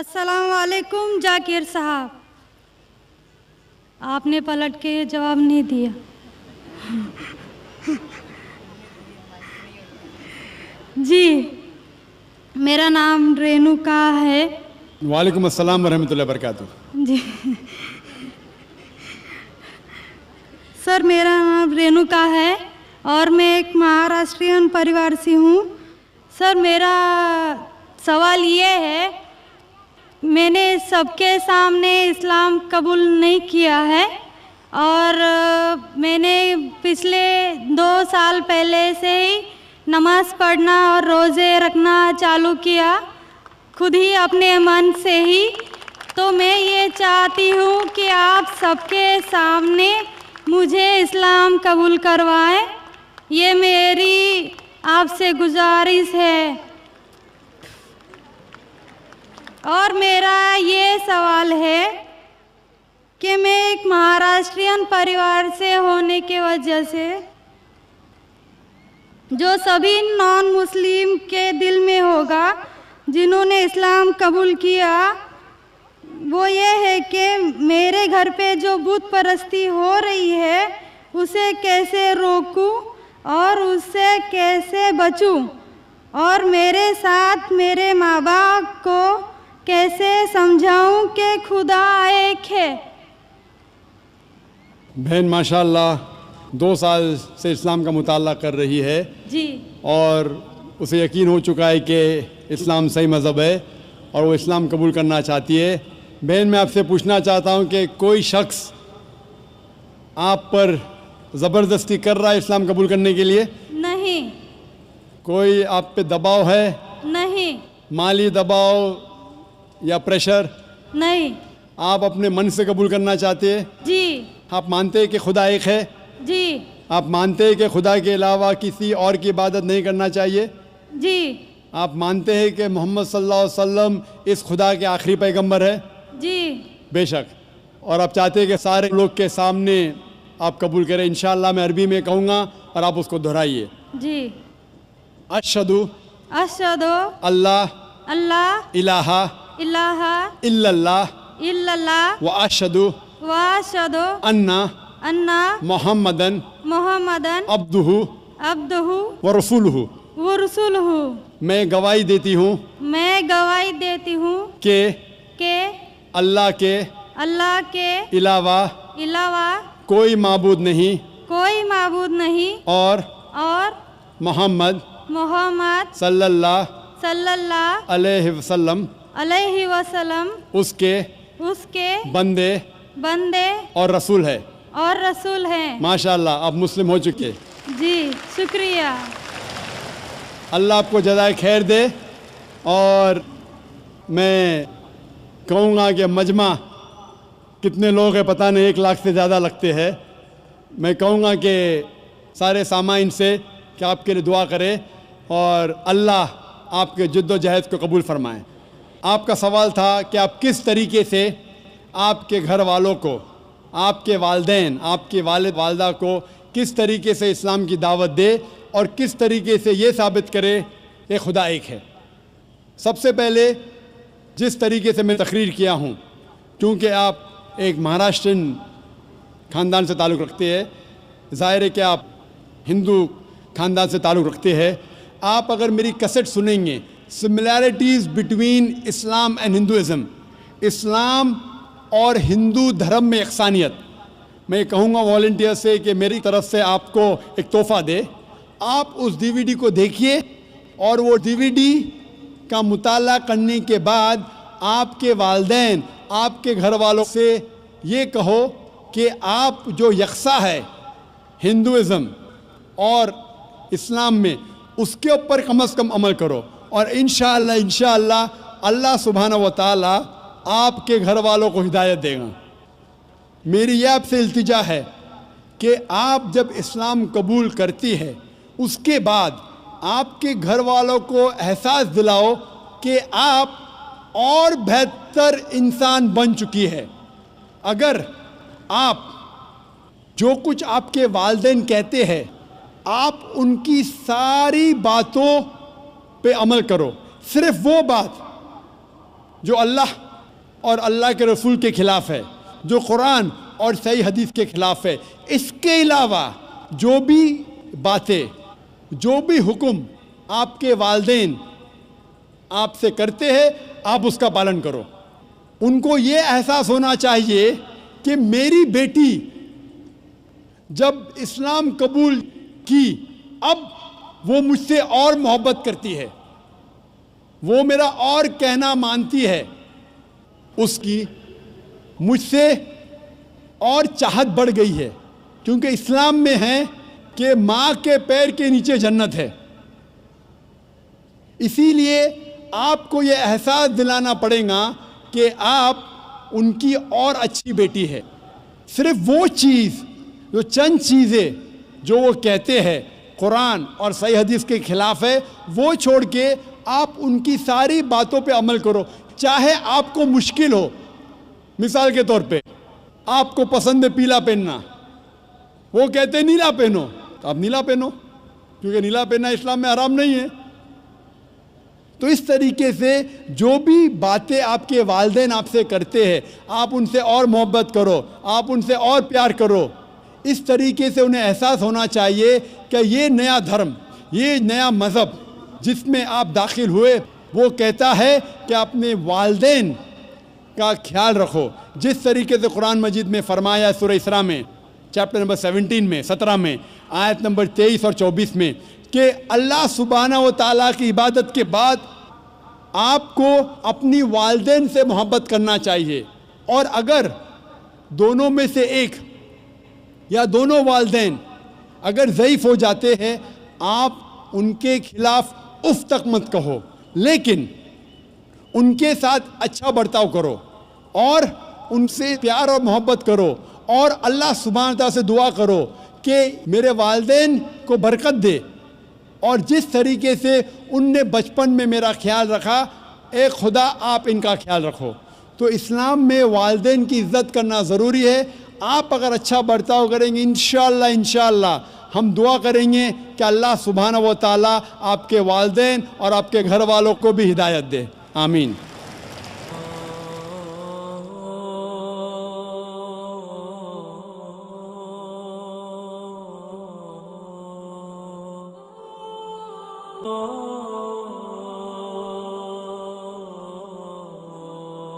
अस्सलाम वालेकुम जाकिर साहब, आपने पलट के जवाब नहीं दिया। जी, मेरा नाम रेणुका है। वालेकुम अस्सलाम वरहमतुल्लाहि वबरकातुह। जी सर, मेरा नाम रेणुका है और मैं एक महाराष्ट्रियन परिवार से हूँ। सर, मेरा सवाल ये है, मैंने सबके सामने इस्लाम कबूल नहीं किया है और मैंने पिछले 2 साल पहले से ही नमाज़ पढ़ना और रोज़े रखना चालू किया, खुद ही अपने मन से ही। तो मैं ये चाहती हूँ कि आप सबके सामने मुझे इस्लाम कबूल करवाएं, ये मेरी आपसे गुजारिश है। और मेरा ये सवाल है कि मैं एक महाराष्ट्रियन परिवार से होने की वजह से जो सभी नॉन मुस्लिम के दिल में होगा जिन्होंने इस्लाम कबूल किया, वो ये है कि मेरे घर पे जो बुत परस्ती हो रही है उसे कैसे रोकूं और उससे कैसे बचूं, और मेरे साथ मेरे माँ बाप को कैसे समझाऊं कि खुदा एक है। बहन माशाअल्लाह 2 साल से इस्लाम का मुताला कर रही है जी, और उसे यकीन हो चुका है कि इस्लाम सही मज़हब है और वो इस्लाम कबूल करना चाहती है। बहन, मैं आपसे पूछना चाहता हूँ कि कोई शख्स आप पर ज़बरदस्ती कर रहा है इस्लाम कबूल करने के लिए? नहीं। कोई आप पे दबाव है? नहीं। माली दबाव या प्रेशर? नहीं। आप अपने मन से कबूल करना चाहते हैं? जी। आप मानते हैं कि खुदा एक है? जी। आप मानते हैं कि खुदा के अलावा किसी और की इबादत नहीं करना चाहिए? जी। आप मानते हैं कि मोहम्मद सल्लल्लाहु अलैहि वसल्लम इस खुदा के आखिरी पैगंबर है? जी। बेशक। और आप चाहते हैं कि सारे लोग के सामने आप कबूल करें? इंशाअल्लाह मैं अरबी में कहूँगा और आप उसको दोहराइए। जी। अशहदु अशहदु अल्लाह अल्लाह इलाहा इलाहा इल्लल्लाह इल्लल्लाह व अशहदु व अशहदु अन्ना अन्ना मोहम्मदन मुहम्मदन अब्दुहु अब्दुहु व रसूलुहु। व रसूलुहु। मैं गवाही देती हूँ मैं गवाही देती हूँ कि अल्लाह के अलावा कोई माबूद नहीं और मोहम्मद सल्लल्लाहु अलैहि वसल्लम उसके बंदे और रसूल है। माशाअल्लाह, आप मुस्लिम हो चुके। जी, शुक्रिया। अल्लाह आपको जज़ाए खैर दे। और मैं कहूँगा कि मजमा कितने लोग हैं पता नहीं, 1 लाख से ज़्यादा लगते हैं। मैं कहूँगा कि सारे सामाइन से कि आपके लिए दुआ करें और अल्लाह आपके जद्दोजहद को कबूल फरमाएं। आपका सवाल था कि आप किस तरीके से आपके घर वालों को, आपके वालिदैन, आपके वालिद वालदा को किस तरीके से इस्लाम की दावत दे और किस तरीके से ये साबित करे कि खुदा एक है। सबसे पहले जिस तरीके से मैं तकरीर किया हूँ, क्योंकि आप एक महाराष्ट्रियन ख़ानदान से ताल्लुक़ रखते हैं, ज़ाहिर है कि आप हिंदू ख़ानदान से ताल्लुक़ रखते हैं। आप अगर मेरी कैसेट सुनेंगे, similarities between Islam and Hinduism, Islam और हिंदू धर्म में यकसानियत, मैं कहूँगा वॉलंटियर से कि मेरी तरफ से आपको एक तोहफ़ा दे। आप उस DVD को देखिए और वो DVD का मुताला करने के बाद आपके वालिदैन, आपके घर वालों से ये कहो कि आप जो यकसा है हिंदुइज़म और इस्लाम में, उसके ऊपर कम से कम अमल करो और इंशाअल्लाह अल्लाह सुब्हानहू व तआला आपके घर वालों को हिदायत देगा। मेरी यह आपसे इल्तिजा है कि आप जब इस्लाम कबूल करती है उसके बाद आपके घर वालों को एहसास दिलाओ कि आप और बेहतर इंसान बन चुकी है। अगर आप जो कुछ आपके वालिदैन कहते हैं, आप उनकी सारी बातों पे अमल करो, सिर्फ वो बात جو اللہ اور اللہ کے رسول کے خلاف ہے، جو قرآن اور صحیح حدیث کے خلاف ہے۔ اس کے علاوہ جو بھی باتیں، جو بھی حکم آپ کے والدین آپ سے کرتے ہیں، آپ اس کا پالن کرو۔ ان کو یہ احساس ہونا چاہیے کہ میری بیٹی جب اسلام قبول کی، اب وہ مجھ سے اور محبت کرتی ہے، وہ میرا اور کہنا مانتی ہے، اس کی مجھ سے اور چاہت بڑھ گئی ہے، کیونکہ اسلام میں ہے کہ ماں کے پیر کے نیچے جنت ہے۔ اسی لیے آپ کو یہ احساس دلانا پڑے گا کہ آپ ان کی اور اچھی بیٹی ہے۔ صرف وہ چیز، جو چند چیزیں جو وہ کہتے ہیں قرآن اور صحیح حدیث کے خلاف ہے، وہ چھوڑ کے آپ ان کی ساری باتوں پہ عمل کرو، چاہے آپ کو مشکل ہو۔ مثال کے طور پہ آپ کو پسند ہے پیلا پہننا، وہ کہتے ہیں نیلا پہنو، تو آپ نیلا پہنو، کیونکہ نیلا پہننا اسلام میں حرام نہیں ہے۔ تو اس طریقے سے جو بھی باتیں آپ کے والدین آپ سے کرتے ہیں، آپ ان سے اور محبت کرو، آپ ان سے اور پیار کرو۔ اس طریقے سے انہیں احساس ہونا چاہیے کہ یہ نیا دھرم، یہ نیا مذہب جس میں آپ داخل ہوئے، وہ کہتا ہے کہ اپنے والدین کا خیال رکھو، جس طریقے سے قرآن مجید میں فرمایا سورہ اسراء میں چیپٹر نمبر 17 میں 17 میں آیت نمبر 23 اور 24 میں کہ اللہ سبحانہ و تعالیٰ کی عبادت کے بعد آپ کو اپنی والدین سے محبت کرنا چاہیے، اور اگر دونوں میں سے ایک یا دونوں والدین اگر ضعیف ہو جاتے ہیں، آپ ان کے خلاف اف تک مت کہو، لیکن ان کے ساتھ اچھا برتاؤ کرو اور ان سے پیار اور محبت کرو، اور اللہ سبحانہ تعالیٰ سے دعا کرو کہ میرے والدین کو برکت دے، اور جس طریقے سے ان نے بچپن میں میرا خیال رکھا، اے خدا آپ ان کا خیال رکھو۔ تو اسلام میں والدین کی عزت کرنا ضروری ہے۔ آپ اگر اچھا برتاؤ کریں گے، انشاءاللہ ہم دعا کریں گے کہ اللہ سبحانہ و تعالیٰ آپ کے والدین اور آپ کے گھر والوں کو بھی ہدایت دے۔ آمین۔ Oh